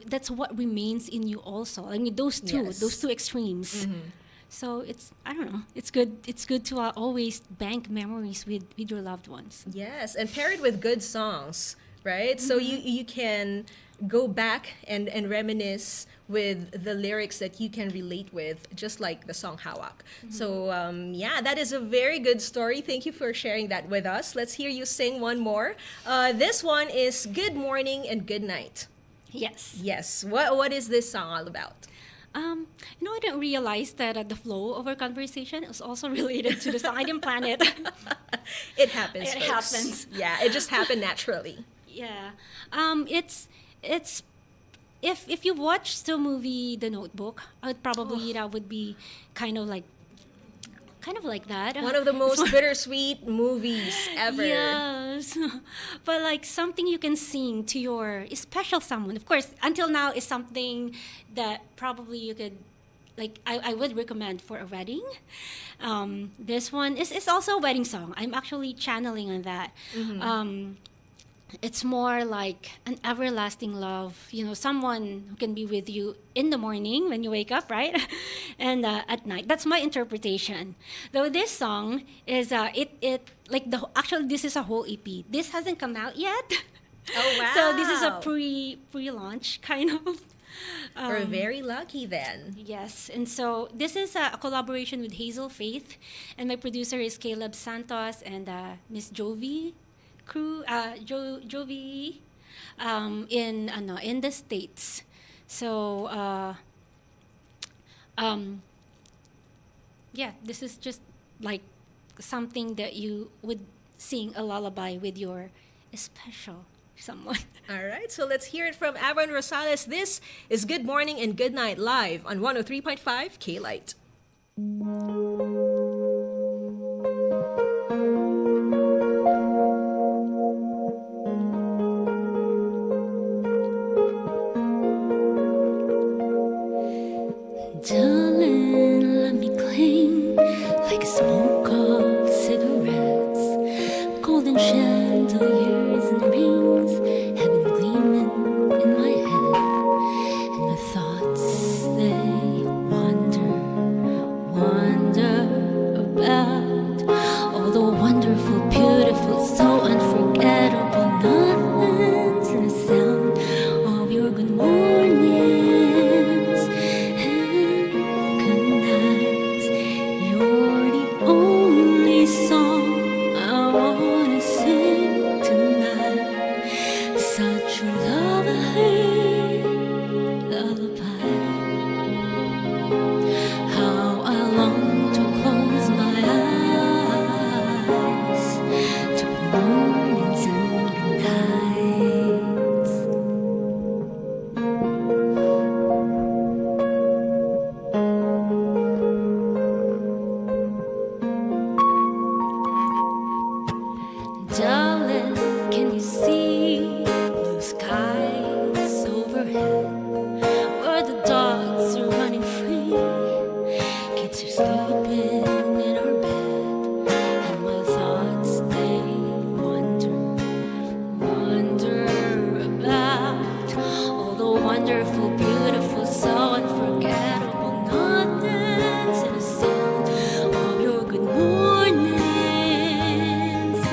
that's what remains in you also. I mean those two extremes. So I don't know, it's good to always bank memories with your loved ones. Yes, and pair it with good songs, right? So you can go back and reminisce with the lyrics that you can relate with, just like the song Hawak. So that is a very good story. Thank you for sharing that with us. Let's hear you sing one more. This one is Good Morning and Good Night. Yes. Yes. What is this song all about? I didn't realize that the flow of our conversation is also related to the song. I didn't plan it. It happens. It folks. happens. Yeah, it just happened naturally. Yeah. It's if you watch the movie The Notebook, I would probably that would be kind of like that. One of the most bittersweet movies ever. Yes. But like something you can sing to your special someone. Of course, until now is something that probably you could like I would recommend for a wedding. This one is also a wedding song. I'm actually channeling on that. It's more like an everlasting love, someone who can be with you in the morning when you wake up, right? And at night. That's my interpretation. Though this song is it like actually this is a whole EP. This hasn't come out yet. Oh, wow. So this is a pre-launch kind of. We're very lucky then. Yes, and so this is a collaboration with Hazel Faith, and my producer is Caleb Santos and Miss Jovi crew, Jovi, in the States. So yeah, this is just like something that you would sing a lullaby with your special someone. All right, so let's hear it from AVON Rosales. This is Good Morning and Good Night live on 103.5 K-Lite. Darling, let me cling like a smoke of cigarettes. Golden chandeliers and rings have been gleaming in my head, and my thoughts they wander about all the wonderful, beautiful, so unforgettable. Nothing's in the sound of your good mornings and good nights. You're the only song I wanna sing tonight. Such a lovely lullaby. How I long to close my eyes to good mornings and good nights. Darling, can you see blue skies overhead, where the dogs are running free, kids are sleeping in our bed, and my thoughts they wander about all the wonderful, beautiful, so unforgettable. Nothing's in the sound of your good mornings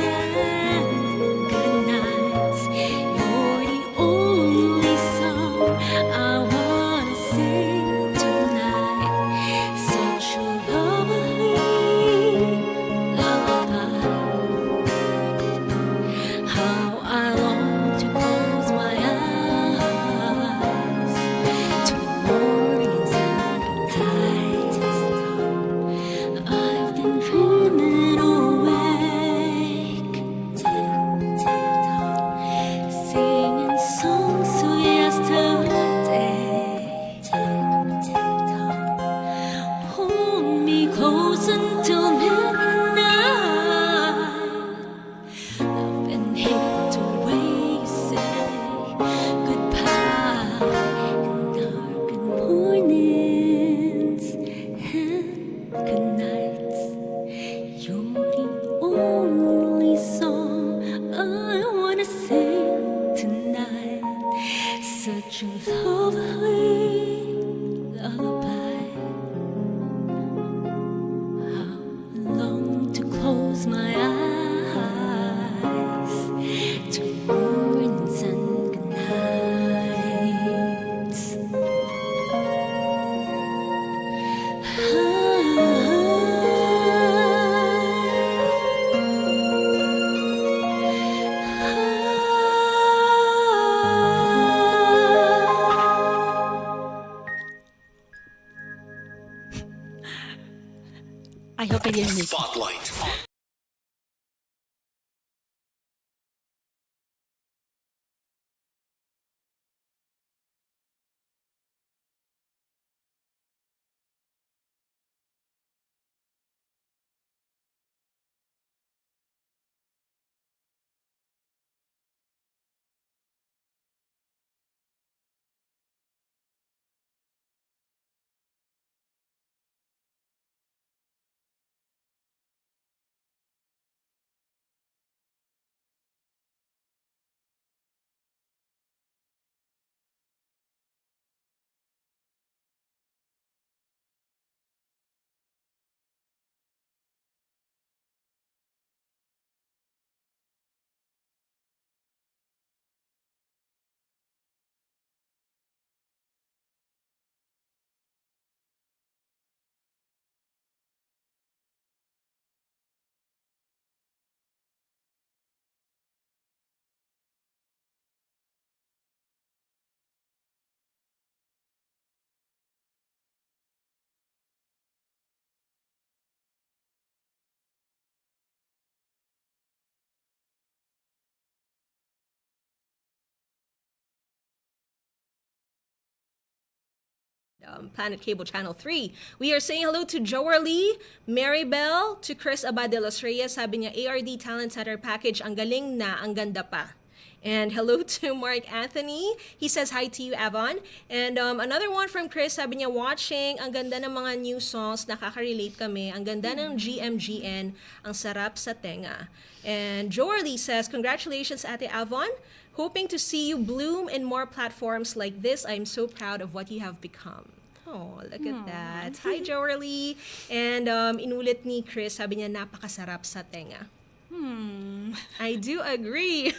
and good nights. You're the only song I wanna sing tonight. Such a lovely lullaby. How I long to close my eyes to mornings and good nights. I've been dreaming awake, singing songs of yesterday. Hold me close until midnight. Love and hate away, you say goodbye. And our good mornings and good nights. You're the only song I wanna sing tonight. Such a lovely lullaby. How I long to close my eyes to mornings and good nights. I hope I didn't miss. Spotlight. Planet Cable Channel 3. We are saying hello to Joerly, Maribel, to Chris Abad de los Reyes. Sabi niya, ARD Talent Center package, ang galing na, ang ganda pa. And hello to Mark Anthony. He says hi to you, Avon. And another one from Chris, sabi niya, watching, ang ganda ng mga new songs, nakaka-relate kami. Ang ganda ng GMGN, ang sarap sa tenga. And Joerly says, congratulations, Ate Avon. Hoping to see you bloom in more platforms like this. I'm so proud of what you have become. Oh, look at that. Hi, Joerly. And inulit ni Chris, sabi niya, napakasarap sa tenga. I do agree.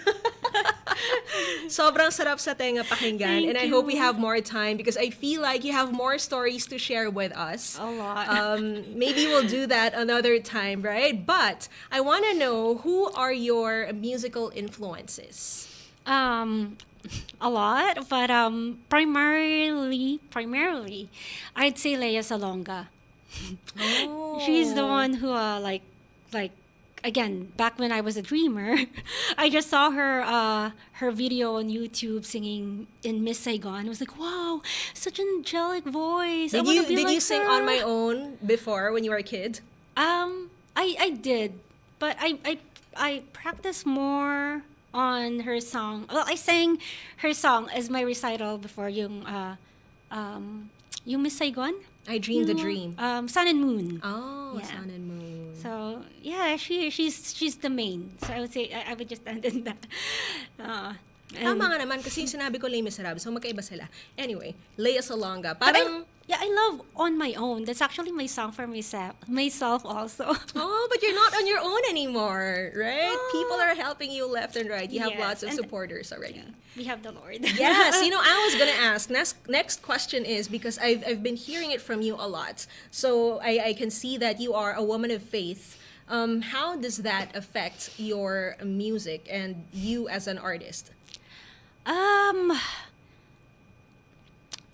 Sobrang sarap sa tenga pakinggan. And I hope we have more time because I feel like you have more stories to share with us. A lot. Maybe we'll do that another time, right? But I want to know, who are your musical influences? A lot, but primarily, I'd say Lea Salonga. Oh. She's the one who like again, back when I was a dreamer, I just saw her video on YouTube singing in Miss Saigon. I was like, wow, such an angelic voice. Did you sing her. On My Own before when you were a kid? I did, but I practiced more on her song. Well, I sang her song as my recital before yung Miss Saigon. I Dreamed a Dream. Sun and Moon. Oh, Yeah. Sun and Moon. So yeah, she's the main. So I would say I would just end in that. Tama nga naman kasi sinabi ko Les Miserables, so magkaiba sila. Anyway, Lea Salonga. Parang, I love On My Own. That's actually my song for myself also. oh, but you're not on your own anymore, right? People are helping you left and right. You have Yes, lots of and- supporters already. We have the Lord. Yes, I was gonna ask. Next question is, because I've been hearing it from you a lot, so I can see that you are a woman of faith. How does that affect your music and you as an artist?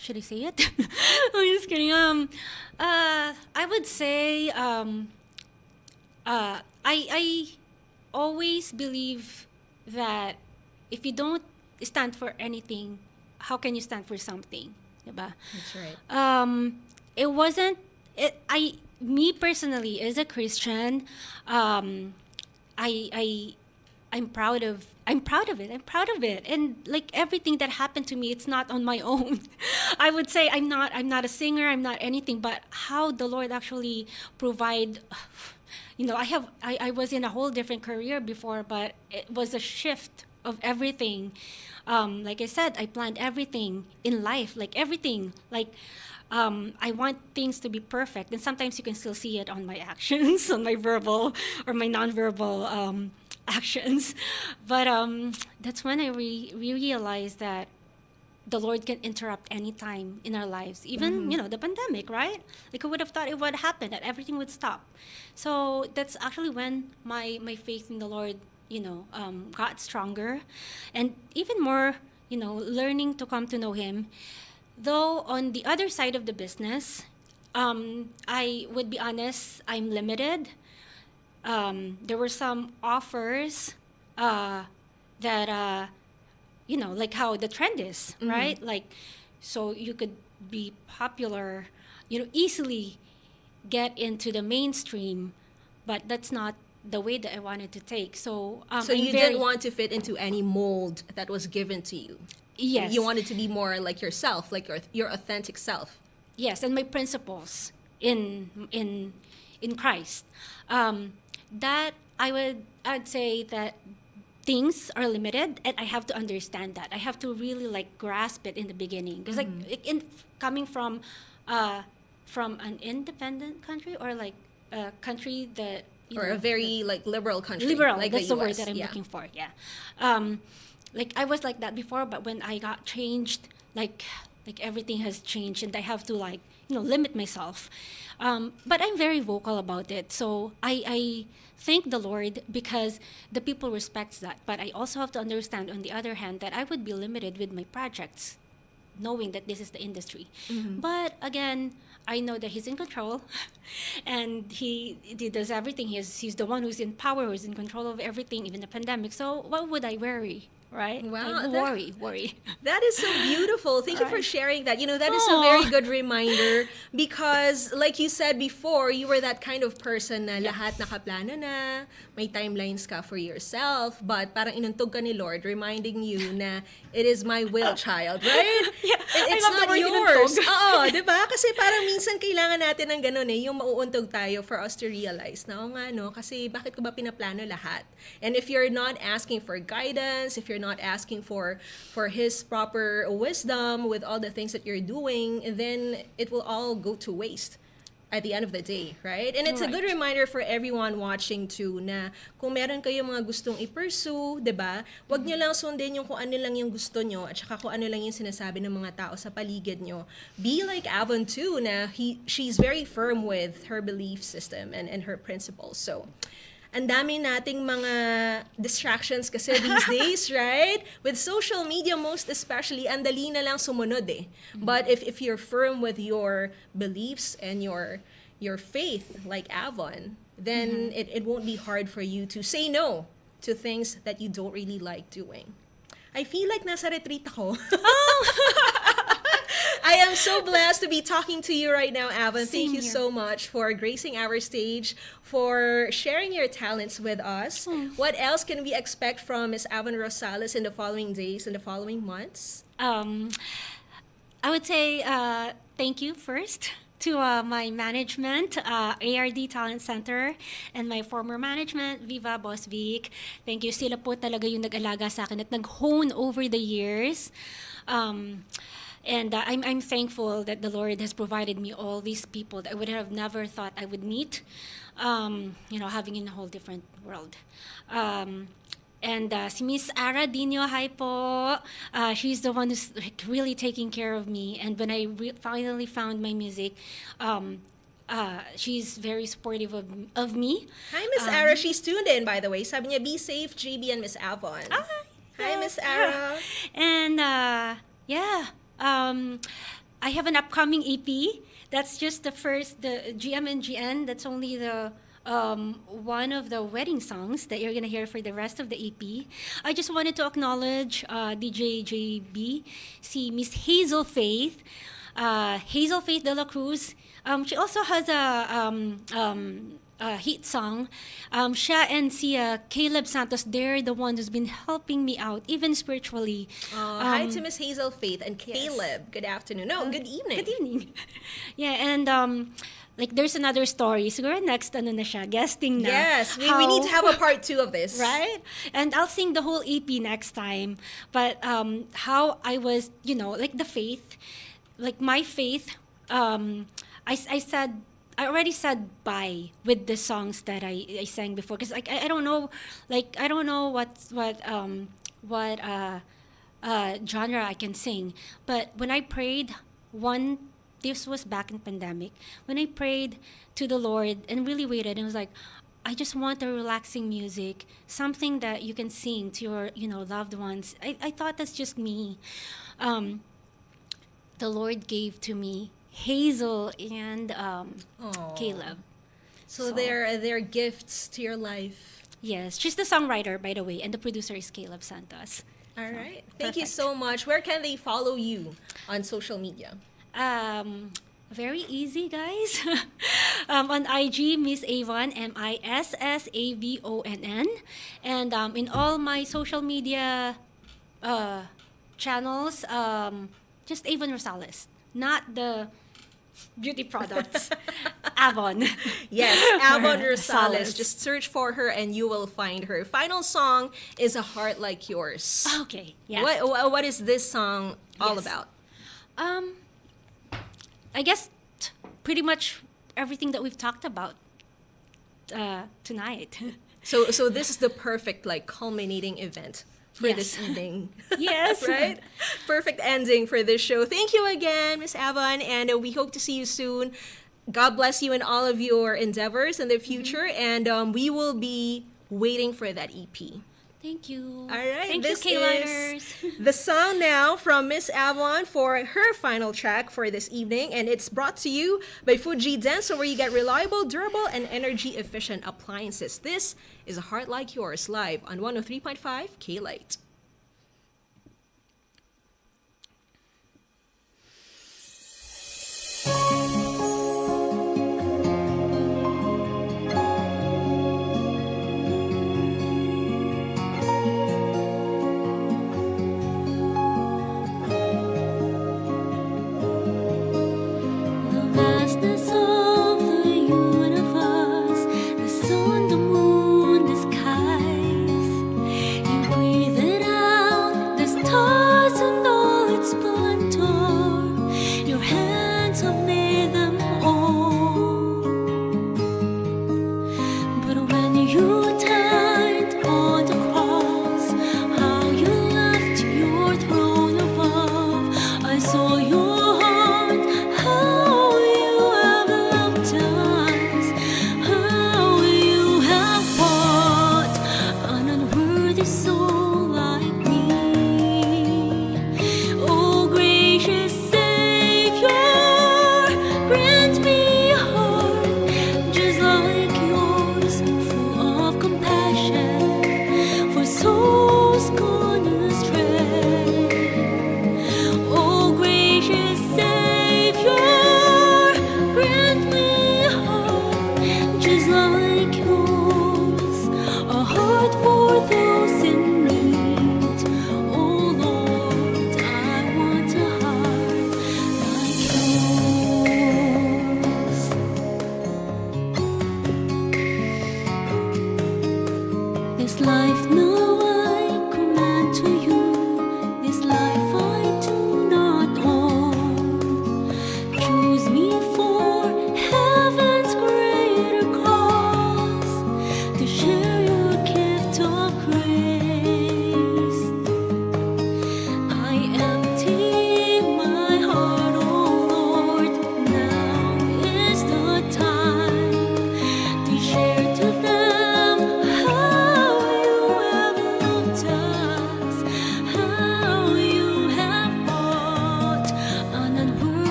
Should I say it? I'm just kidding. I would say I always believe that if you don't stand for anything, how can you stand for something? Diba? That's right. It wasn't me personally as a Christian, I'm proud of it. And like everything that happened to me, it's not on my own. I would say I'm not a singer, I'm not anything, but how the Lord actually provide. I was in a whole different career before, but it was a shift of everything. Like I said, I planned everything in life, like everything. I want things to be perfect, and sometimes you can still see it on my actions, on my verbal or my nonverbal actions. But that's when I realized that the Lord can interrupt any time in our lives, even the pandemic, right? Like who would have thought it would happen, that everything would stop. So that's actually when my faith in the Lord got stronger, and even more learning to come to know Him. Though on the other side of the business, I would be honest, I'm limited. There were some offers that like how the trend is, right? Like, so you could be popular, easily get into the mainstream, but that's not the way that I wanted to take. So So you didn't want to fit into any mold that was given to you. Yes. You wanted to be more like yourself, like your authentic self. Yes, and my principles in Christ. That I'd say that things are limited, and I have to understand that. I have to really grasp it in the beginning, because coming from an independent country, or a country that Or a very liberal country. liberal, like that's the the word US. that I'm Yeah. looking for. Yeah. I was like that before, but when I got changed, like everything has changed, and I have to limit myself. But I'm very vocal about it. So I thank the Lord because the people respects that. But I also have to understand, on the other hand, that I would be limited with my projects, knowing that this is the industry. But again, I know that He's in control, and he does everything. He's the one who's in power, who's in control of everything, even the pandemic. So what would I worry? right? Wow, Like, worry. That is so beautiful. Thank you for Right. sharing that. You know, that is a Aw. very good reminder because like you said before, you were that kind of person na Yes. lahat nakaplano na, may timelines ka for yourself, but parang inuntog ka ni Lord reminding you na it is my will, child, right? Yeah, I It's love the not word yours. inuntog. Oo, 'di ba? Kasi parang minsan kailangan natin ng ganun yung mauuntog tayo for us to realize na, nga no, kasi bakit ko ba pinaplano lahat? And if you're not asking for guidance, if you're not asking for his proper wisdom with all the things that you're doing, then it will all go to waste at the end of the day, right? And it's a good Right. reminder for everyone watching too na kung meron kayo mga gustong i-pursue, 'di ba? Huwag niyo lang sundin yung kung ano lang yung gusto nyo at saka kung ano lang yung sinasabi ng mga tao sa paligid nyo. Be like Avon too na she's very firm with her belief system and her principles. So, ang dami nating mga distractions kasi these days, right? With social media most especially, ang dali na lang sumunod eh. But if you're firm with your beliefs and your faith like Avon, then it won't be hard for you to say no to things that you don't really like doing. I feel like nasa retreat ako. I am so blessed to be talking to you right now, Avon. Thank Same you here. so much for gracing our stage, for sharing your talents with us. What else can we expect from Miss Avon Rosales in the following days and the following months? I would say thank you first to my management, ARD Talent Center, and my former management, Viva Boss Vic. Thank you. Sila po talaga yung nag-alaga sa akin at nag-hone over the years. And I'm thankful that the Lord has provided me all these people that I would have never thought I would meet, having in a whole different world. And si Miss Ara Dino, hi po. She's the one who's like really taking care of me. And when I finally found my music, she's very supportive of me. Hi, Miss Ara. She's tuned in, by the way. Sabi niya, be safe, JB and Miss Avon. Hi, Miss Ara. And I have an upcoming EP. That's just the GM and GN. That's only the one of the wedding songs that you're gonna hear for the rest of the EP. I just wanted to acknowledge DJ JB, si Miss Hazel Faith de la Cruz. She also has a hit song. Siya and si Caleb Santos, they're the one who's been helping me out, even spiritually. Hi to Miss Hazel Faith and Caleb. Good afternoon. No, good evening. Good evening. Yeah, and like there's another story. Siguro next na siya, guesting na. Yes, we need to have a part 2 of this. Right? And I'll sing the whole EP next time. But how I was, like the faith, like my faith, I already said bye with the songs that I sang before because like I don't know what genre I can sing, but when I prayed, this was back in pandemic, when I prayed to the Lord and really waited and was like, I just want a relaxing music, something that you can sing to your loved ones. I thought that's just me. The Lord gave to me Hazel and Caleb. So they're gifts to your life. Yes, she's the songwriter, by the way, and the producer is Caleb Santos. All right. Thank you Perfect. so much. Where can they follow you on social media? Very easy, guys. On IG, Miss Avon, MISSAVONN, and in all my social media channels, just Avon Rosales, not the beauty products. Avon. Yes, Avon Rosales. Rosales. Just search for her and you will find her. Final song is A Heart Like Yours. Okay. Yeah. What is this song all Yes. about? I guess pretty much everything that we've talked about tonight. So this is the perfect culminating event for this Yes. evening. Yes. Right? Perfect ending for this show. Thank you again, Miss Avon, and we hope to see you soon. God bless you in all of your endeavors in the future, and we will be waiting for that EP. Thank you. All right, Thank this you, is K-Liners. the song now from Miss Avon for her final track for this evening, and it's brought to you by Fuji Denso, where you get reliable, durable, and energy-efficient appliances. This is A Heart Like Yours, live on 103.5 K-Lite.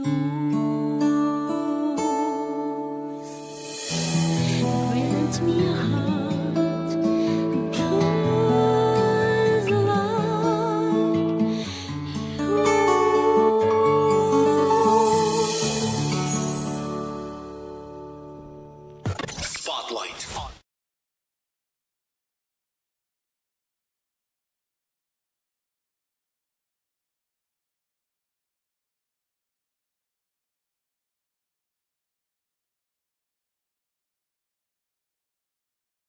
Grant me a heart just like yours. Spotlight on